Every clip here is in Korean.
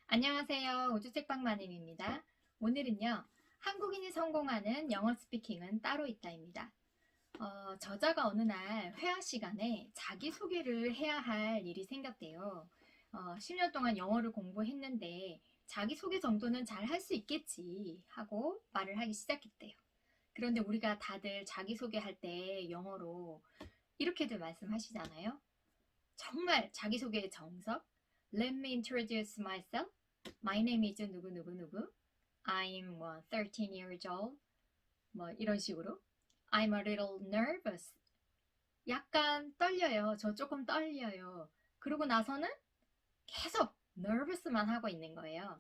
안녕하세요. 우주책방마님입니다. 오늘은요, 한국인이 성공하는 영어 스피킹은 따로 있다입니다. 저자가 어느 날 회화 시간에 자기소개를 해야 할 일이 생겼대요. 10년 동안 영어를 공부했는데 자기소개 정도는 잘 할 수 있겠지 하고 말을 하기 시작했대요. 그런데 우리가 다들 자기소개할 때 영어로 이렇게들 말씀하시잖아요. 정말 자기소개의 정석. Let me introduce myself. My name is 누구누구누구. I'm 13 years old. 뭐 이런 식으로. I'm a little nervous. 약간 떨려요. 저 조금 떨려요. 그러고 나서는 계속 nervous만 하고 있는 거예요.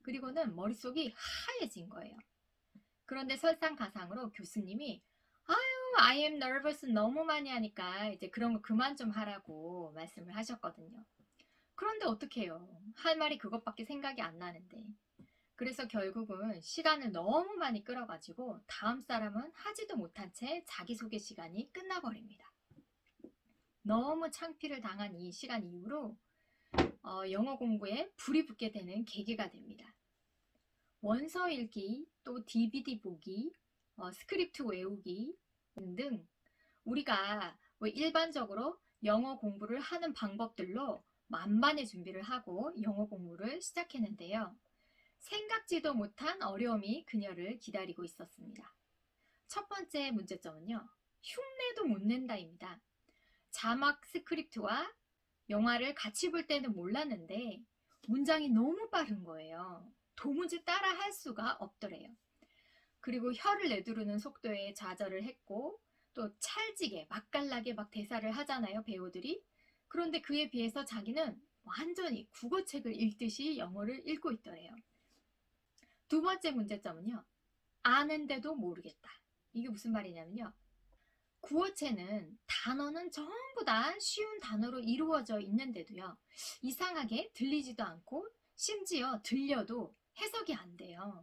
그리고는 머릿속이 하얘진 거예요. 그런데 설상가상으로 교수님이 아유, I am nervous 너무 많이 하니까 이제 그런 거 그만 좀 하라고 말씀을 하셨거든요. 그런데 어떡해요. 할 말이 그것밖에 생각이 안 나는데. 그래서 결국은 시간을 너무 많이 끌어가지고 다음 사람은 하지도 못한 채 자기소개 시간이 끝나버립니다. 너무 창피를 당한 이 시간 이후로 영어 공부에 불이 붙게 되는 계기가 됩니다. 원서 읽기, 또 DVD 보기, 스크립트 외우기 등등 우리가 일반적으로 영어 공부를 하는 방법들로 만반의 준비를 하고 영어 공부를 시작했는데요. 생각지도 못한 어려움이 그녀를 기다리고 있었습니다. 첫 번째 문제점은요. 흉내도 못 낸다입니다. 자막 스크립트와 영화를 같이 볼 때는 몰랐는데 문장이 너무 빠른 거예요. 도무지 따라 할 수가 없더래요. 그리고 혀를 내두르는 속도에 좌절을 했고 또 찰지게 맛깔나게 막 대사를 하잖아요, 배우들이. 그런데 그에 비해서 자기는 완전히 국어책을 읽듯이 영어를 읽고 있더래요. 두 번째 문제점은요. 아는데도 모르겠다. 이게 무슨 말이냐면요. 구어체는 단어는 전부 다 쉬운 단어로 이루어져 있는데도요. 이상하게 들리지도 않고 심지어 들려도 해석이 안 돼요.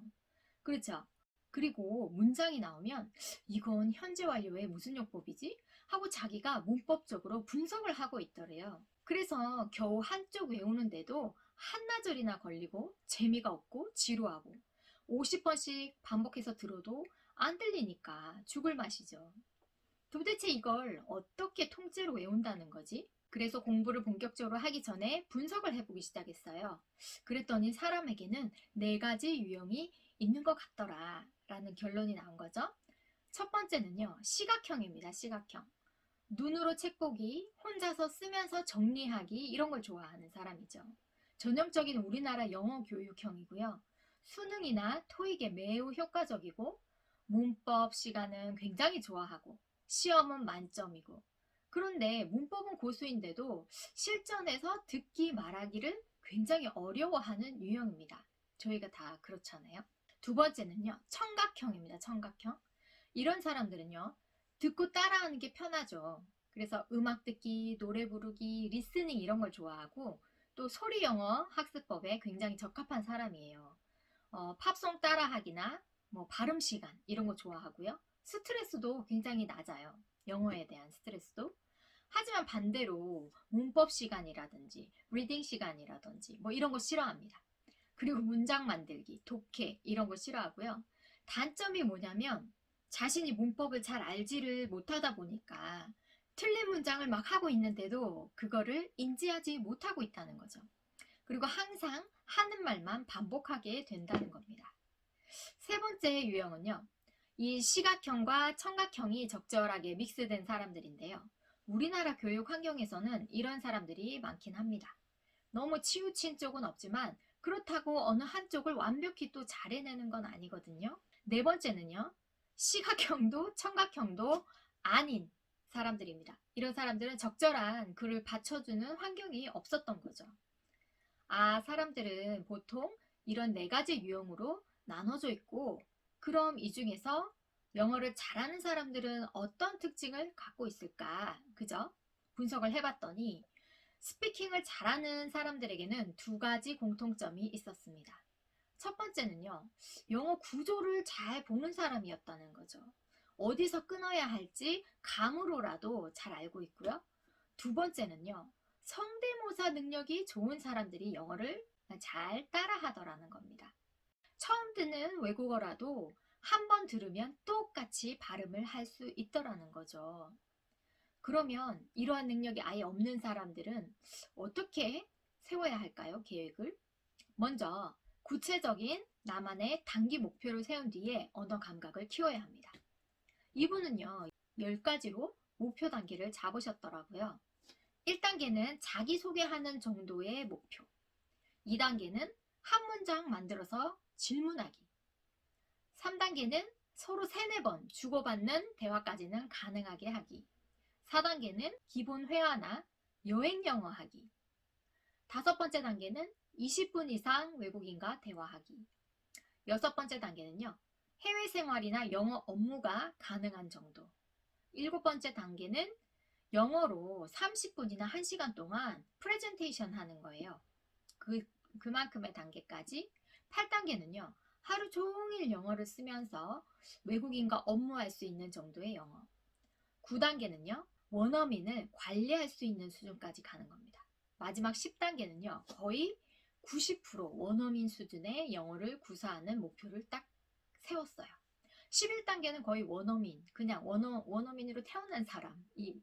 그렇죠? 그리고 문장이 나오면 이건 현재 완료의 무슨 용법이지? 하고 자기가 문법적으로 분석을 하고 있더래요. 그래서 겨우 한쪽 외우는데도 한나절이나 걸리고 재미가 없고 지루하고 50번씩 반복해서 들어도 안 들리니까 죽을 맛이죠. 도대체 이걸 어떻게 통째로 외운다는 거지? 그래서 공부를 본격적으로 하기 전에 분석을 해보기 시작했어요. 그랬더니 사람에게는 네 가지 유형이 있는 것 같더라 라는 결론이 나온 거죠. 첫 번째는요. 시각형입니다. 시각형. 눈으로 책 보기, 혼자서 쓰면서 정리하기 이런 걸 좋아하는 사람이죠. 전형적인 우리나라 영어 교육형이고요. 수능이나 토익에 매우 효과적이고 문법 시간은 굉장히 좋아하고 시험은 만점이고 그런데 문법은 고수인데도 실전에서 듣기 말하기를 굉장히 어려워하는 유형입니다. 저희가 다 그렇잖아요. 두 번째는요. 청각형입니다. 청각형. 이런 사람들은요. 듣고 따라하는 게 편하죠. 그래서 음악 듣기, 노래 부르기, 리스닝 이런 걸 좋아하고 또 소리 영어 학습법에 굉장히 적합한 사람이에요. 팝송 따라하기나 뭐 발음 시간 이런 거 좋아하고요. 스트레스도 굉장히 낮아요. 영어에 대한 스트레스도. 하지만 반대로 문법 시간이라든지 리딩 시간이라든지 뭐 이런 거 싫어합니다. 그리고 문장 만들기, 독해 이런 거 싫어하고요. 단점이 뭐냐면 자신이 문법을 잘 알지를 못하다 보니까 틀린 문장을 막 하고 있는데도 그거를 인지하지 못하고 있다는 거죠. 그리고 항상 하는 말만 반복하게 된다는 겁니다. 세 번째 유형은요. 이 시각형과 청각형이 적절하게 믹스된 사람들인데요. 우리나라 교육 환경에서는 이런 사람들이 많긴 합니다. 너무 치우친 쪽은 없지만 그렇다고 어느 한쪽을 완벽히 또 잘 해내는 건 아니거든요. 네 번째는요. 시각형도 청각형도 아닌 사람들입니다. 이런 사람들은 적절한 글을 받쳐주는 환경이 없었던 거죠. 사람들은 보통 이런 네 가지 유형으로 나눠져 있고 그럼 이 중에서 영어를 잘하는 사람들은 어떤 특징을 갖고 있을까? 그죠? 분석을 해봤더니 스피킹을 잘하는 사람들에게는 두 가지 공통점이 있었습니다. 첫 번째는요. 영어 구조를 잘 보는 사람이었다는 거죠. 어디서 끊어야 할지 감으로라도 잘 알고 있고요. 두 번째는요. 성대모사 능력이 좋은 사람들이 영어를 잘 따라하더라는 겁니다. 처음 듣는 외국어라도 한 번 들으면 똑같이 발음을 할 수 있더라는 거죠. 그러면 이러한 능력이 아예 없는 사람들은 어떻게 세워야 할까요? 계획을? 먼저 구체적인 나만의 단기 목표를 세운 뒤에 언어 감각을 키워야 합니다. 이분은요, 10가지로 목표 단계를 잡으셨더라고요. 1단계는 자기소개하는 정도의 목표. 2단계는 한 문장 만들어서 질문하기. 3단계는 서로 3-4번 주고받는 대화까지는 가능하게 하기. 4단계는 기본 회화나 여행 영어 하기. 5번째 단계는 20분 이상 외국인과 대화하기. 6번째 단계는요, 해외 생활이나 영어 업무가 가능한 정도. 7번째 단계는 영어로 30분이나 1시간 동안 프레젠테이션 하는 거예요. 그만큼의 단계까지. 8단계는요, 하루 종일 영어를 쓰면서 외국인과 업무할 수 있는 정도의 영어. 9단계는요, 원어민을 관리할 수 있는 수준까지 가는 겁니다. 마지막 10단계는요, 거의 90% 원어민 수준의 영어를 구사하는 목표를 딱 세웠어요. 11단계는 거의 원어민, 그냥 원어민으로 태어난 사람이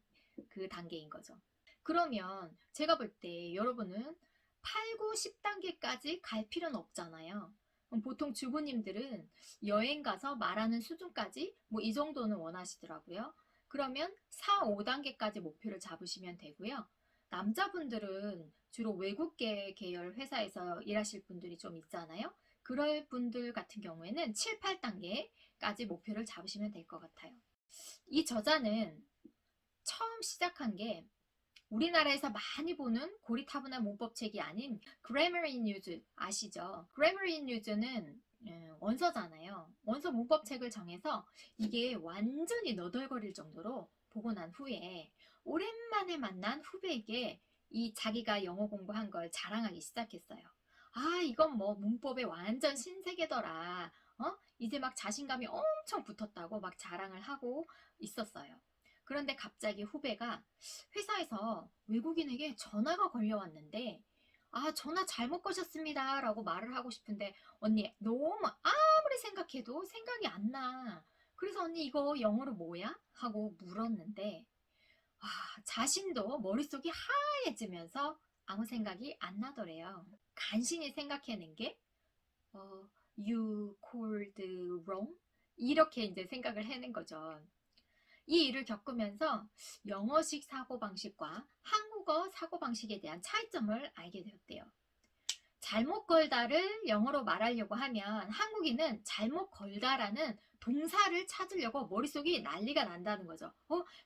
그 단계인 거죠. 그러면 제가 볼 때 여러분은 8, 9, 10단계까지 갈 필요는 없잖아요. 보통 주부님들은 여행 가서 말하는 수준까지 뭐 이 정도는 원하시더라고요. 그러면 4, 5단계까지 목표를 잡으시면 되고요. 남자분들은 주로 외국계 계열 회사에서 일하실 분들이 좀 있잖아요. 그럴 분들 같은 경우에는 7, 8단계까지 목표를 잡으시면 될 것 같아요. 이 저자는 처음 시작한 게 우리나라에서 많이 보는 고리타분한 문법책이 아닌 Grammar in Use 아시죠? Grammar in Use는 원서잖아요. 원서 문법책을 정해서 이게 완전히 너덜거릴 정도로 보고 난 후에 오랜만에 만난 후배에게 이 자기가 영어 공부한 걸 자랑하기 시작했어요. 아, 이건 뭐 문법의 완전 신세계더라. 이제 막 자신감이 엄청 붙었다고 막 자랑을 하고 있었어요. 그런데 갑자기 후배가 회사에서 외국인에게 전화가 걸려왔는데 전화 잘못 거셨습니다 라고 말을 하고 싶은데 언니 너무 아무리 생각해도 생각이 안 나. 그래서 언니 이거 영어로 뭐야? 하고 물었는데 자신도 머릿속이 하얘지면서 아무 생각이 안 나더래요. 간신히 생각해낸 게 You called wrong? 이렇게 이제 생각을 해낸 거죠. 이 일을 겪으면서 영어식 사고방식과 한국어 사고방식에 대한 차이점을 알게 되었대요. 잘못 걸다를 영어로 말하려고 하면 한국인은 잘못 걸다라는 동사를 찾으려고 머릿속이 난리가 난다는 거죠.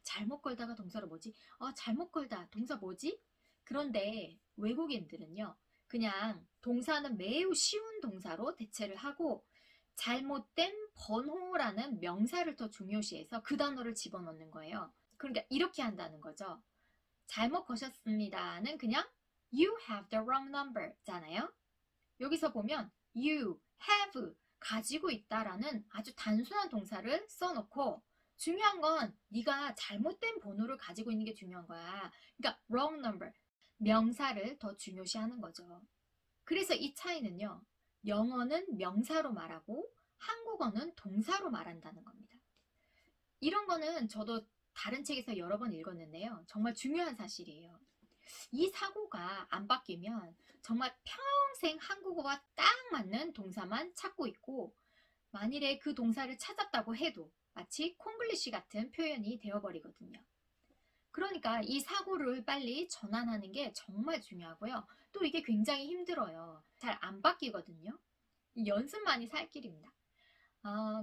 잘못 걸다가 동사로 뭐지? 잘못 걸다 동사 뭐지? 그런데 외국인들은요, 그냥 동사는 매우 쉬운 동사로 대체를 하고 잘못된 번호라는 명사를 더 중요시해서 그 단어를 집어넣는 거예요. 그러니까 이렇게 한다는 거죠. 잘못 거셨습니다는 그냥 You have the wrong number 잖아요. 여기서 보면 You have 가지고 있다라는 아주 단순한 동사를 써놓고 중요한 건 네가 잘못된 번호를 가지고 있는 게 중요한 거야. 그러니까 wrong number 명사를 더 중요시하는 거죠. 그래서 이 차이는요, 영어는 명사로 말하고 한국어는 동사로 말한다는 겁니다. 이런 거는 저도 다른 책에서 여러 번 읽었는데요. 정말 중요한 사실이에요. 이 사고가 안 바뀌면 정말 평생 한국어와 딱 맞는 동사만 찾고 있고 만일에 그 동사를 찾았다고 해도 마치 콩글리시 같은 표현이 되어버리거든요. 그러니까 이 사고를 빨리 전환하는 게 정말 중요하고요. 또 이게 굉장히 힘들어요. 잘 안 바뀌거든요. 연습만이 살 길입니다.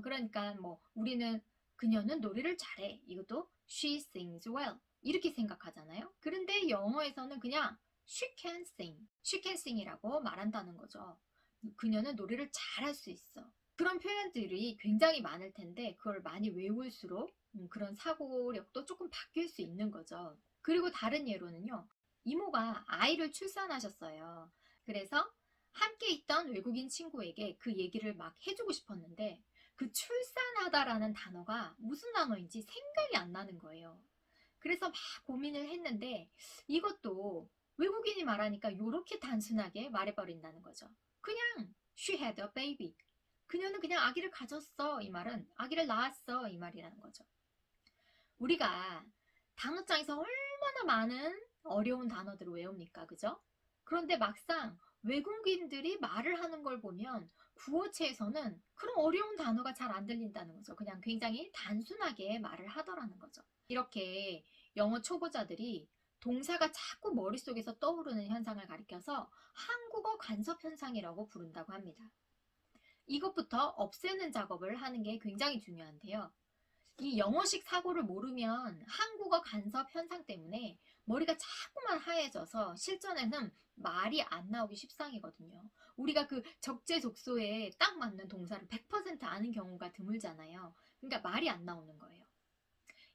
그러니까 뭐 우리는 그녀는 노래를 잘해. 이것도 she sings well. 이렇게 생각하잖아요. 그런데 영어에서는 그냥 she can sing. she can sing이라고 말한다는 거죠. 그녀는 노래를 잘할 수 있어. 그런 표현들이 굉장히 많을 텐데 그걸 많이 외울수록 그런 사고력도 조금 바뀔 수 있는 거죠. 그리고 다른 예로는요. 이모가 아이를 출산하셨어요. 그래서 함께 있던 외국인 친구에게 그 얘기를 막 해주고 싶었는데 그 출산하다라는 단어가 무슨 단어인지 생각이 안 나는 거예요. 그래서 막 고민을 했는데 이것도 외국인이 말하니까 이렇게 단순하게 말해버린다는 거죠. 그냥 she had a baby. 그녀는 그냥 아기를 가졌어. 이 말은 아기를 낳았어. 이 말이라는 거죠. 우리가 단어장에서 얼마나 많은 어려운 단어들을 외웁니까? 그죠? 그런데 막상 외국인들이 말을 하는 걸 보면 구어체에서는 그런 어려운 단어가 잘 안 들린다는 거죠. 그냥 굉장히 단순하게 말을 하더라는 거죠. 이렇게 영어 초보자들이 동사가 자꾸 머릿속에서 떠오르는 현상을 가리켜서 한국어 간섭 현상이라고 부른다고 합니다. 이것부터 없애는 작업을 하는 게 굉장히 중요한데요. 이 영어식 사고를 모르면 한국어 간섭 현상 때문에 머리가 자꾸만 하얘져서 실전에는 말이 안 나오기 십상이거든요. 우리가 그 적재적소에 딱 맞는 동사를 100% 아는 경우가 드물잖아요. 그러니까 말이 안 나오는 거예요.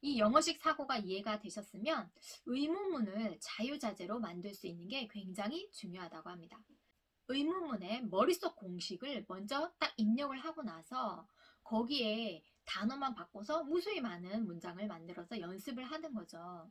이 영어식 사고가 이해가 되셨으면 의문문을 자유자재로 만들 수 있는 게 굉장히 중요하다고 합니다. 의문문의 머릿속 공식을 먼저 딱 입력을 하고 나서 거기에 단어만 바꿔서 무수히 많은 문장을 만들어서 연습을 하는 거죠.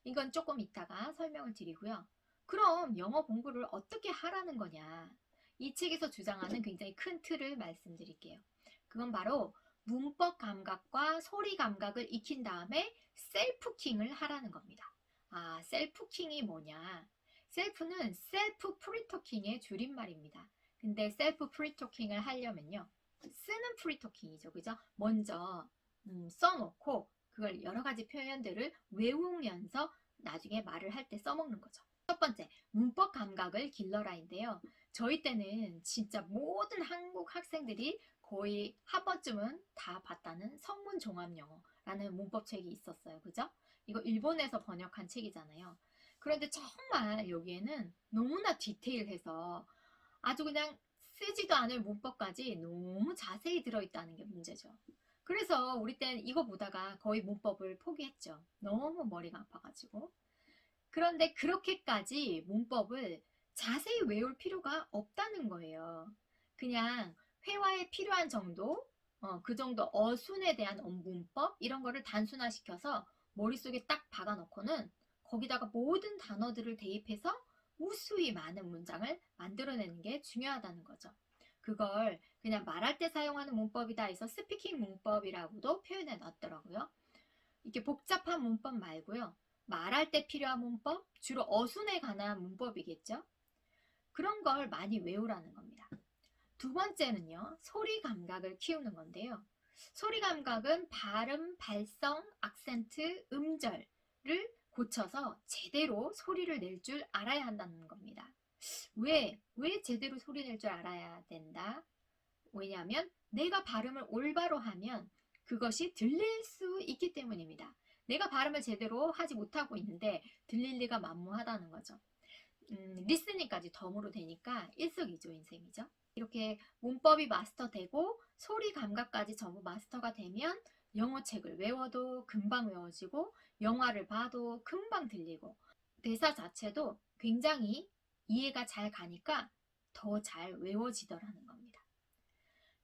이건 조금 이따가 설명을 드리고요. 그럼 영어 공부를 어떻게 하라는 거냐? 이 책에서 주장하는 굉장히 큰 틀을 말씀드릴게요. 그건 바로 문법 감각과 소리 감각을 익힌 다음에 셀프킹을 하라는 겁니다. 아, 셀프킹이 뭐냐? 셀프는 셀프 프리토킹의 줄임말입니다. 근데 셀프 프리토킹을 하려면요. 쓰는 프리토킹이죠. 그죠? 먼저 써놓고 그걸 여러 가지 표현들을 외우면서 나중에 말을 할 때 써먹는 거죠. 첫 번째, 문법 감각을 길러라인데요. 저희 때는 진짜 모든 한국 학생들이 거의 한 번쯤은 다 봤다는 성문종합영어라는 문법책이 있었어요. 그죠? 이거 일본에서 번역한 책이잖아요. 그런데 정말 여기에는 너무나 디테일해서 아주 그냥 쓰지도 않을 문법까지 너무 자세히 들어있다는 게 문제죠. 그래서 우리 때는 이거 보다가 거의 문법을 포기했죠. 너무 머리가 아파가지고. 그런데 그렇게까지 문법을 자세히 외울 필요가 없다는 거예요. 그냥 회화에 필요한 정도, 그 정도 어순에 대한 문법 이런 거를 단순화시켜서 머릿속에 딱 박아놓고는 거기다가 모든 단어들을 대입해서 무수히 많은 문장을 만들어내는 게 중요하다는 거죠. 그걸 그냥 말할 때 사용하는 문법이다 해서 스피킹 문법이라고도 표현해 놨더라고요. 이렇게 복잡한 문법 말고요. 말할 때 필요한 문법, 주로 어순에 관한 문법이겠죠. 그런 걸 많이 외우라는 겁니다. 두 번째는요. 소리 감각을 키우는 건데요. 소리 감각은 발음, 발성, 악센트, 음절을 고쳐서 제대로 소리를 낼 줄 알아야 한다는 겁니다. 왜 제대로 소리 낼 줄 알아야 된다? 왜냐하면 내가 발음을 올바로 하면 그것이 들릴 수 있기 때문입니다. 내가 발음을 제대로 하지 못하고 있는데 들릴 리가 만무하다는 거죠. 리스닝까지 덤으로 되니까 일석이조인 셈이죠. 이렇게 문법이 마스터되고 소리 감각까지 전부 마스터가 되면 영어책을 외워도 금방 외워지고 영화를 봐도 금방 들리고 대사 자체도 굉장히 이해가 잘 가니까 더 잘 외워지더라는 겁니다.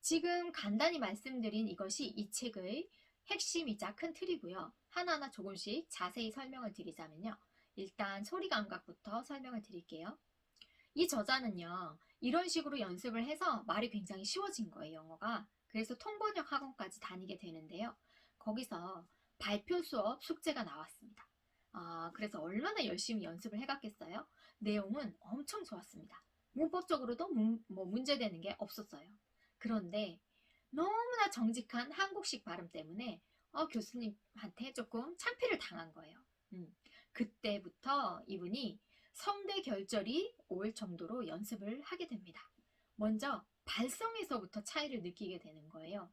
지금 간단히 말씀드린 이것이 이 책의 핵심이자 큰 틀이고요. 하나하나 조금씩 자세히 설명을 드리자면요. 일단 소리 감각부터 설명을 드릴게요. 이 저자는요. 이런 식으로 연습을 해서 말이 굉장히 쉬워진 거예요. 영어가. 그래서 통번역 학원까지 다니게 되는데요. 거기서 발표 수업 숙제가 나왔습니다. 그래서 얼마나 열심히 연습을 해갔겠어요? 내용은 엄청 좋았습니다. 문법적으로도 문제되는 게 없었어요. 그런데 너무나 정직한 한국식 발음 때문에 교수님한테 조금 창피를 당한 거예요. 그때부터 이분이 성대 결절이 올 정도로 연습을 하게 됩니다. 먼저 발성에서부터 차이를 느끼게 되는 거예요.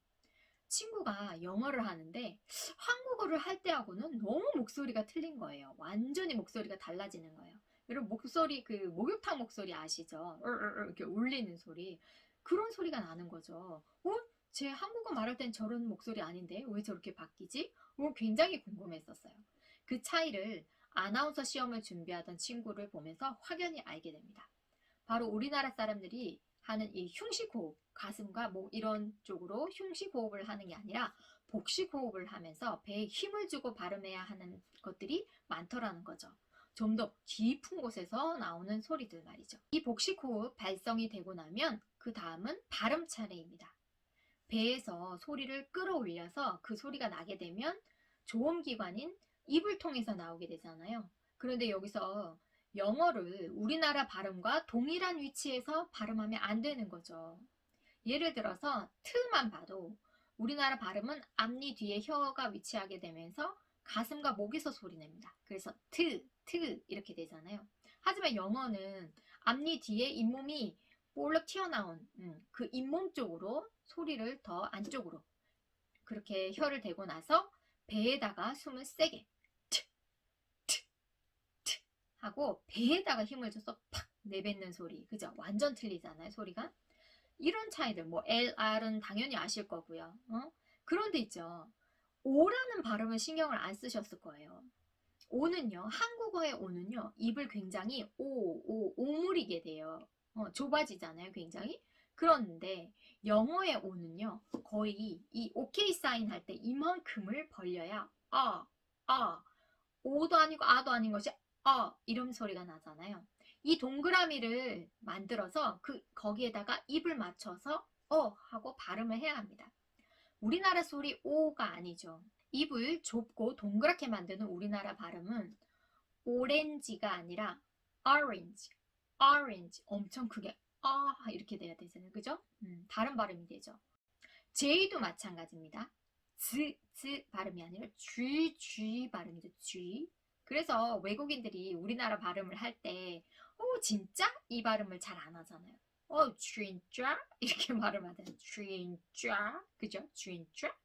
친구가 영어를 하는데 한국어를 할 때하고는 너무 목소리가 틀린 거예요. 완전히 목소리가 달라지는 거예요. 여러분 목소리 그 목욕탕 목소리 아시죠? 이렇게 울리는 소리. 그런 소리가 나는 거죠. 제 한국어 말할 땐 저런 목소리 아닌데 왜 저렇게 바뀌지? 굉장히 궁금했었어요. 그 차이를 아나운서 시험을 준비하던 친구를 보면서 확연히 알게 됩니다. 바로 우리나라 사람들이 하는 이 흉식호흡, 가슴과 목 이런 쪽으로 흉식호흡을 하는 게 아니라 복식호흡을 하면서 배에 힘을 주고 발음해야 하는 것들이 많더라는 거죠. 좀 더 깊은 곳에서 나오는 소리들 말이죠. 이 복식호흡 발성이 되고 나면 그 다음은 발음 차례입니다. 배에서 소리를 끌어올려서 그 소리가 나게 되면 조음기관인 입을 통해서 나오게 되잖아요. 그런데 여기서 영어를 우리나라 발음과 동일한 위치에서 발음하면 안 되는 거죠. 예를 들어서 트만 봐도 우리나라 발음은 앞니 뒤에 혀가 위치하게 되면서 가슴과 목에서 소리 냅니다. 그래서 트 이렇게 되잖아요. 하지만 영어는 앞니 뒤에 잇몸이 볼록 튀어나온 그 잇몸 쪽으로 소리를 더 안쪽으로 그렇게 혀를 대고 나서 배에다가 숨을 세게 트, 트, 트 하고 배에다가 힘을 줘서 팍 내뱉는 소리. 그죠? 완전 틀리잖아요, 소리가. 이런 차이들, 뭐 LR은 당연히 아실 거고요. 그런데 있죠. 오라는 발음은 신경을 안 쓰셨을 거예요. 오는요, 한국어의 오는요, 입을 굉장히 오므리게 돼요. 좁아지잖아요, 굉장히. 그런데 영어의 오는요, 거의 이 오케이 사인 할 때 이만큼을 벌려야 오도 아니고 아도 아닌 것이 이런 소리가 나잖아요. 이 동그라미를 만들어서 거기에다가 입을 맞춰서 하고 발음을 해야 합니다. 우리나라 소리 오가 아니죠. 입을 좁고 동그랗게 만드는 우리나라 발음은 오렌지가 아니라 orange 엄청 크게 이렇게 돼야 되잖아요. 그죠? 다른 발음이 되죠. J도 마찬가지입니다. 즈 발음이 아니라 G 발음이죠. G. 그래서 외국인들이 우리나라 발음을 할 때 진짜? 이 발음을 잘 안 하잖아요. 진짜? 이렇게 발음하잖아요. 진짜? 그죠? 진짜?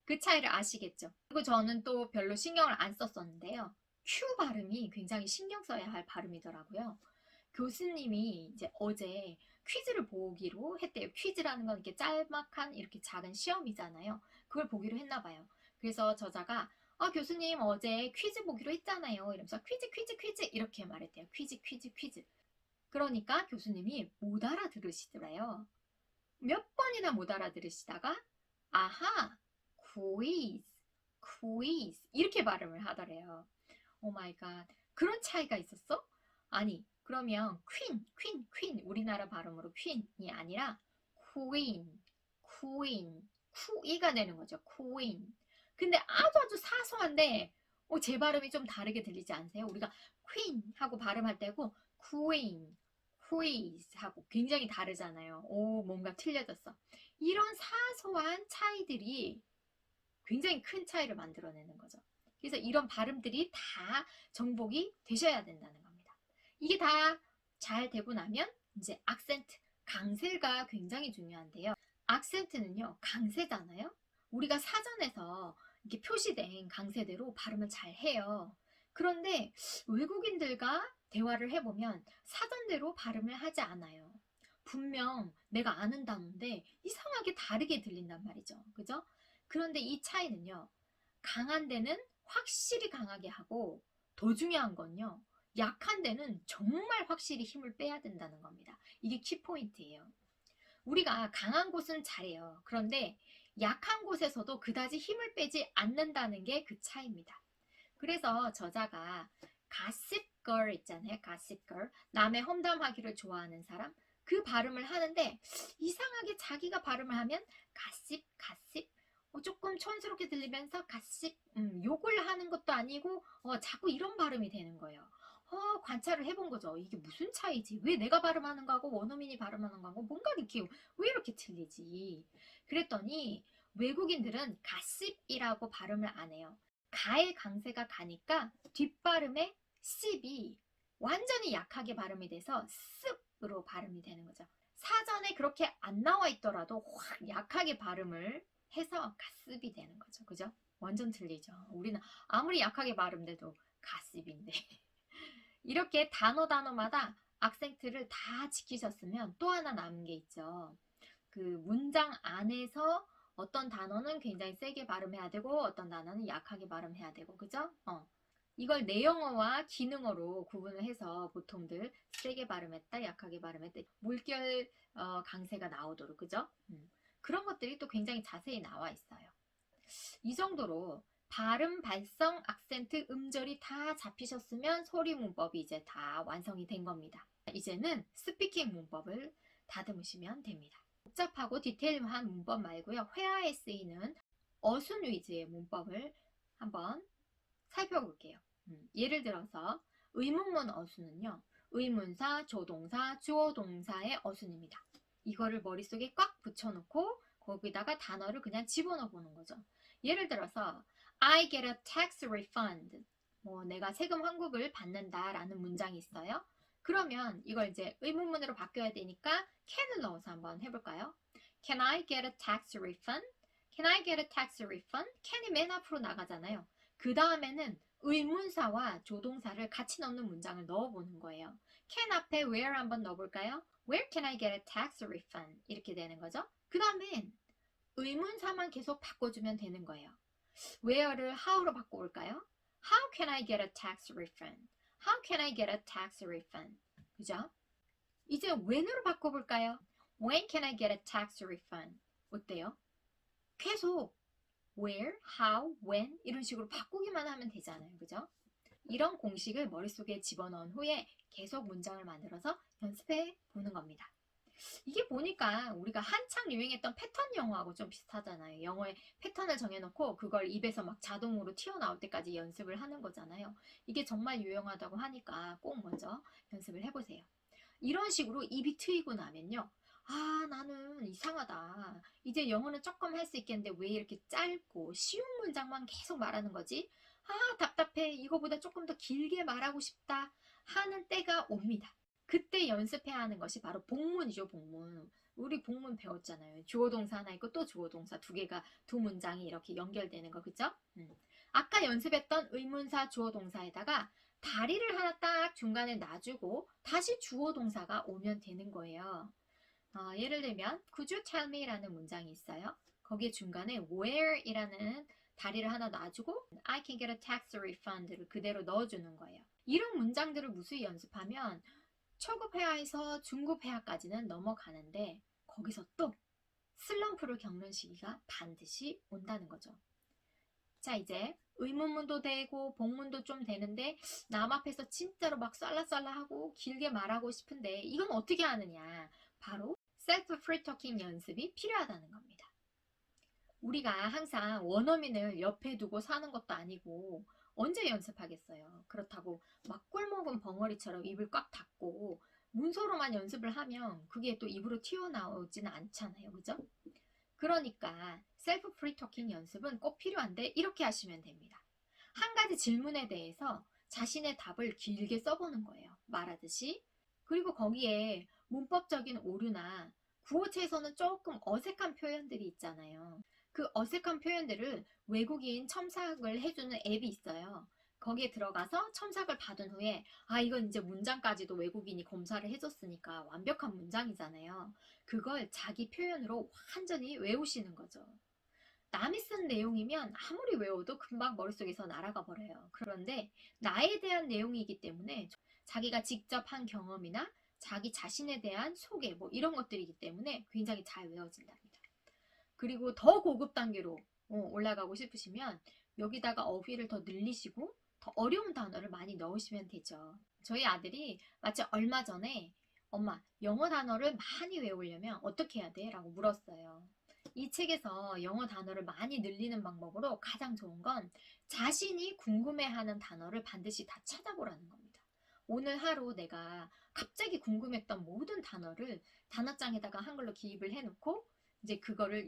그 차이를 아시겠죠? 그리고 저는 또 별로 신경을 안 썼었는데요. Q 발음이 굉장히 신경 써야 할 발음이더라고요. 교수님이 이제 어제 퀴즈를 보기로 했대요. 퀴즈라는 건 이렇게 짤막한 이렇게 작은 시험이잖아요. 그걸 보기로 했나 봐요. 그래서 저자가 교수님 어제 퀴즈 보기로 했잖아요. 이러면서 퀴즈 이렇게 말했대요. 퀴즈. 그러니까 교수님이 못 알아들으시더래요. 몇 번이나 못 알아들으시다가 아하 quiz 이렇게 발음을 하더래요. 오 마이 갓. 그런 차이가 있었어? 아니 그러면 퀸 우리나라 발음으로 퀸이 아니라 queen 쿠이가 되는 거죠. queen. 근데 아주 사소한데 제 발음이 좀 다르게 들리지 않으세요? 우리가 queen 하고 발음할 때고 queen, quiz 하고 굉장히 다르잖아요. 뭔가 틀려졌어. 이런 사소한 차이들이 굉장히 큰 차이를 만들어내는 거죠. 그래서 이런 발음들이 다 정복이 되셔야 된다는 겁니다. 이게 다 잘 되고 나면 이제 악센트, 강세가 굉장히 중요한데요. 악센트는요, 강세잖아요. 우리가 사전에서 이렇게 표시된 강세대로 발음을 잘 해요. 그런데 외국인들과 대화를 해보면 사전대로 발음을 하지 않아요. 분명 내가 아는 단어인데 이상하게 다르게 들린단 말이죠. 그죠? 그런데 이 차이는요, 강한 데는 확실히 강하게 하고 더 중요한 건요, 약한 데는 정말 확실히 힘을 빼야 된다는 겁니다. 이게 키포인트예요. 우리가 강한 곳은 잘해요. 그런데 약한 곳에서도 그다지 힘을 빼지 않는다는 게 그 차이입니다. 그래서 저자가 가십걸 있잖아요. 가십걸. 남의 험담하기를 좋아하는 사람. 그 발음을 하는데 이상하게 자기가 발음을 하면 가십 조금 촌스럽게 들리면서 가십 욕을 하는 것도 아니고 자꾸 이런 발음이 되는 거예요. 관찰을 해본 거죠. 이게 무슨 차이지? 왜 내가 발음하는 거하고 원어민이 발음하는 거하고 뭔가 이렇게 왜 이렇게 틀리지? 그랬더니 외국인들은 가십이라고 발음을 안 해요. 가의 강세가 가니까 뒷발음에 씹이 완전히 약하게 발음이 돼서 습으로 발음이 되는 거죠. 사전에 그렇게 안 나와 있더라도 확 약하게 발음을 해서 가습이 되는 거죠. 그죠? 완전 틀리죠. 우리는 아무리 약하게 발음돼도 가습인데. 이렇게 단어마다 악센트를 다 지키셨으면 또 하나 남은 게 있죠. 그 문장 안에서 어떤 단어는 굉장히 세게 발음해야 되고 어떤 단어는 약하게 발음해야 되고 그죠? 이걸 내영어와 기능어로 구분을 해서 보통들 세게 발음했다 약하게 발음했다 물결 강세가 나오도록 그죠? 그런 것들이 또 굉장히 자세히 나와 있어요. 이 정도로 발음, 발성, 악센트, 음절이 다 잡히셨으면 소리 문법이 이제 다 완성이 된 겁니다. 이제는 스피킹 문법을 다듬으시면 됩니다. 복잡하고 디테일한 문법 말고요. 회화에 쓰이는 어순 위주의 문법을 한번 살펴볼게요. 예를 들어서 의문문 어순은요. 의문사, 조동사, 주어동사의 어순입니다. 이거를 머릿속에 꽉 붙여놓고 거기다가 단어를 그냥 집어넣어 보는 거죠. 예를 들어서 I get a tax refund. 내가 세금 환급을 받는다라는 문장이 있어요. 그러면 이걸 이제 의문문으로 바뀌어야 되니까 can을 넣어서 한번 해볼까요? Can I get a tax refund? Can I get a tax refund? can이 맨 앞으로 나가잖아요. 그 다음에는 의문사와 조동사를 같이 넣는 문장을 넣어보는 거예요. can 앞에 where 한번 넣어볼까요? Where can I get a tax refund? 이렇게 되는 거죠. 그 다음엔 의문사만 계속 바꿔주면 되는 거예요. where를 how로 바꿔볼까요? How can I get a tax refund? How can I get a tax refund? 그죠? 이제 when으로 바꿔볼까요? When can I get a tax refund? 어때요? 계속 where, how, when 이런 식으로 바꾸기만 하면 되잖아요. 그죠? 이런 공식을 머릿속에 집어넣은 후에 계속 문장을 만들어서 연습해 보는 겁니다. 이게 보니까 우리가 한창 유행했던 패턴 영어하고 좀 비슷하잖아요. 영어의 패턴을 정해놓고 그걸 입에서 막 자동으로 튀어나올 때까지 연습을 하는 거잖아요. 이게 정말 유용하다고 하니까 꼭 먼저 연습을 해보세요. 이런 식으로 입이 트이고 나면요. 아, 나는 이상하다. 이제 영어는 조금 할 수 있겠는데 왜 이렇게 짧고 쉬운 문장만 계속 말하는 거지? 아, 답답해. 이거보다 조금 더 길게 말하고 싶다 하는 때가 옵니다. 그때 연습해야 하는 것이 바로 복문이죠, 복문. 우리 복문 배웠잖아요. 주어동사 하나 있고 또 주어동사 두 개가 두 문장이 이렇게 연결되는 거, 그죠? 아까 연습했던 의문사 주어동사에다가 다리를 하나 딱 중간에 놔주고 다시 주어동사가 오면 되는 거예요. 예를 들면 Could you tell me? 라는 문장이 있어요. 거기에 중간에 where 이라는 다리를 하나 놔주고 I can get a tax refund를 그대로 넣어주는 거예요. 이런 문장들을 무수히 연습하면 초급 회화에서 중급 회화까지는 넘어가는데 거기서 또 슬럼프를 겪는 시기가 반드시 온다는 거죠. 자, 이제 의문문도 되고 복문도 좀 되는데 남 앞에서 진짜로 막 쌀라쌀라하고 길게 말하고 싶은데 이건 어떻게 하느냐? 바로 셀프 프리 토킹 연습이 필요하다는 겁니다. 우리가 항상 원어민을 옆에 두고 사는 것도 아니고 언제 연습하겠어요. 그렇다고 막 꿀먹은 벙어리처럼 입을 꽉 닫고 문서로만 연습을 하면 그게 또 입으로 튀어나오지는 않잖아요. 그죠? 그러니까 셀프 프리 토킹 연습은 꼭 필요한데 이렇게 하시면 됩니다. 한 가지 질문에 대해서 자신의 답을 길게 써보는 거예요. 말하듯이. 그리고 거기에 문법적인 오류나 구어체에서는 조금 어색한 표현들이 있잖아요. 그 어색한 표현들을 외국인 첨삭을 해주는 앱이 있어요. 거기에 들어가서 첨삭을 받은 후에 이건 이제 문장까지도 외국인이 검사를 해줬으니까 완벽한 문장이잖아요. 그걸 자기 표현으로 완전히 외우시는 거죠. 남이 쓴 내용이면 아무리 외워도 금방 머릿속에서 날아가 버려요. 그런데 나에 대한 내용이기 때문에 자기가 직접 한 경험이나 자기 자신에 대한 소개 이런 것들이기 때문에 굉장히 잘 외워진답니다. 그리고 더 고급 단계로 올라가고 싶으시면 여기다가 어휘를 더 늘리시고 더 어려운 단어를 많이 넣으시면 되죠. 저희 아들이 마치 얼마 전에 엄마, 영어 단어를 많이 외우려면 어떻게 해야 돼? 라고 물었어요. 이 책에서 영어 단어를 많이 늘리는 방법으로 가장 좋은 건 자신이 궁금해하는 단어를 반드시 다 찾아보라는 겁니다. 오늘 하루 내가 갑자기 궁금했던 모든 단어를 단어장에다가 한글로 기입을 해놓고 이제 그거를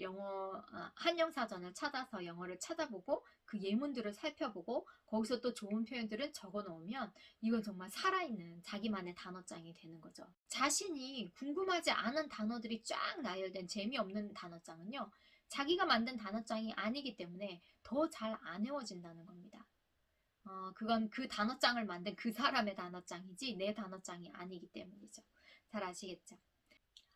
한영사전을 찾아서 영어를 찾아보고 그 예문들을 살펴보고 거기서 또 좋은 표현들을 적어 놓으면 이건 정말 살아있는 자기만의 단어장이 되는 거죠. 자신이 궁금하지 않은 단어들이 쫙 나열된 재미없는 단어장은요. 자기가 만든 단어장이 아니기 때문에 더 잘 안 외워진다는 겁니다. 그건 그 단어장을 만든 그 사람의 단어장이지 내 단어장이 아니기 때문이죠. 잘 아시겠죠?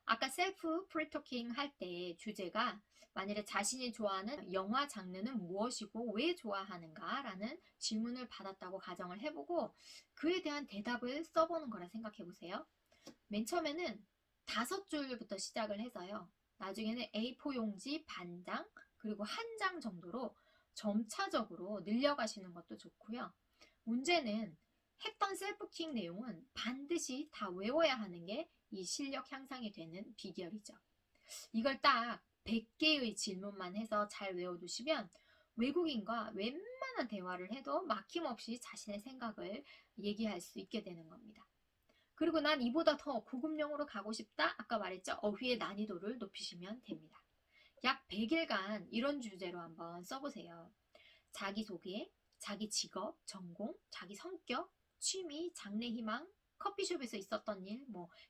아까 셀프 프리토킹 할 때 주제가 만일에 자신이 좋아하는 영화 장르는 무엇이고 왜 좋아하는가 라는 질문을 받았다고 가정을 해보고 그에 대한 대답을 써보는 거라 생각해 보세요. 맨 처음에는 5줄부터 시작을 해서요. 나중에는 A4 용지 반장 그리고 한 장 정도로 점차적으로 늘려가시는 것도 좋고요. 문제는 했던 셀프킹 내용은 반드시 다 외워야 하는 게 이 실력 향상이 되는 비결이죠. 이걸 딱 100개의 질문만 해서 잘 외워두시면 외국인과 웬만한 대화를 해도 막힘없이 자신의 생각을 얘기할 수 있게 되는 겁니다. 그리고 난 이보다 더 고급용으로 가고 싶다? 아까 말했죠? 어휘의 난이도를 높이시면 됩니다. 약 100일간 이런 주제로 한번 써보세요. 자기소개, 자기 직업, 전공, 자기 성격, 취미, 장래 희망, 커피숍에서 있었던 일,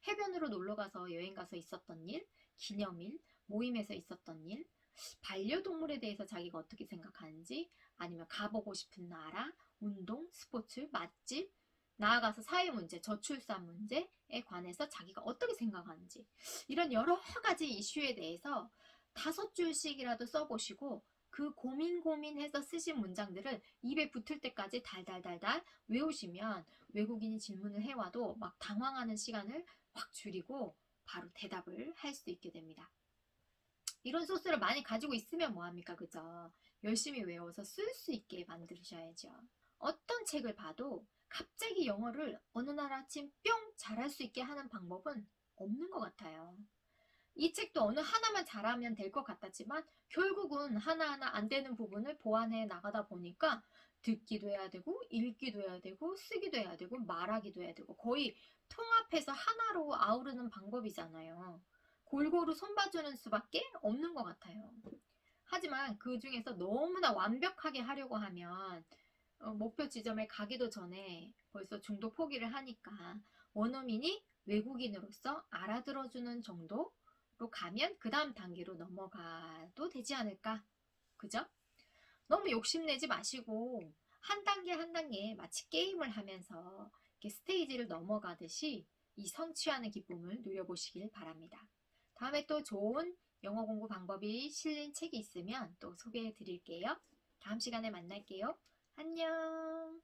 해변으로 놀러가서 여행가서 있었던 일, 기념일, 모임에서 있었던 일, 반려동물에 대해서 자기가 어떻게 생각하는지, 아니면 가보고 싶은 나라, 운동, 스포츠, 맛집, 나아가서 사회 문제, 저출산 문제에 관해서 자기가 어떻게 생각하는지, 이런 여러 가지 이슈에 대해서 5줄씩이라도 써보시고 그 고민해서 쓰신 문장들을 입에 붙을 때까지 달달달달 외우시면 외국인이 질문을 해와도 막 당황하는 시간을 확 줄이고 바로 대답을 할 수 있게 됩니다. 이런 소스를 많이 가지고 있으면 뭐합니까? 그죠? 열심히 외워서 쓸 수 있게 만드셔야죠. 어떤 책을 봐도 갑자기 영어를 어느 날 아침 뿅 잘할 수 있게 하는 방법은 없는 것 같아요. 이 책도 어느 하나만 잘하면 될 것 같았지만 결국은 하나하나 안 되는 부분을 보완해 나가다 보니까 듣기도 해야 되고 읽기도 해야 되고 쓰기도 해야 되고 말하기도 해야 되고 거의 통합해서 하나로 아우르는 방법이잖아요. 골고루 손봐주는 수밖에 없는 것 같아요. 하지만 그 중에서 너무나 완벽하게 하려고 하면 목표 지점에 가기도 전에 벌써 중도 포기를 하니까 원어민이 외국인으로서 알아들어주는 정도로 가면 그 다음 단계로 넘어가도 되지 않을까? 그죠? 너무 욕심내지 마시고 한 단계 한 단계 마치 게임을 하면서 이렇게 스테이지를 넘어가듯이 이 성취하는 기쁨을 누려보시길 바랍니다. 다음에 또 좋은 영어 공부 방법이 실린 책이 있으면 또 소개해 드릴게요. 다음 시간에 만날게요. 안녕.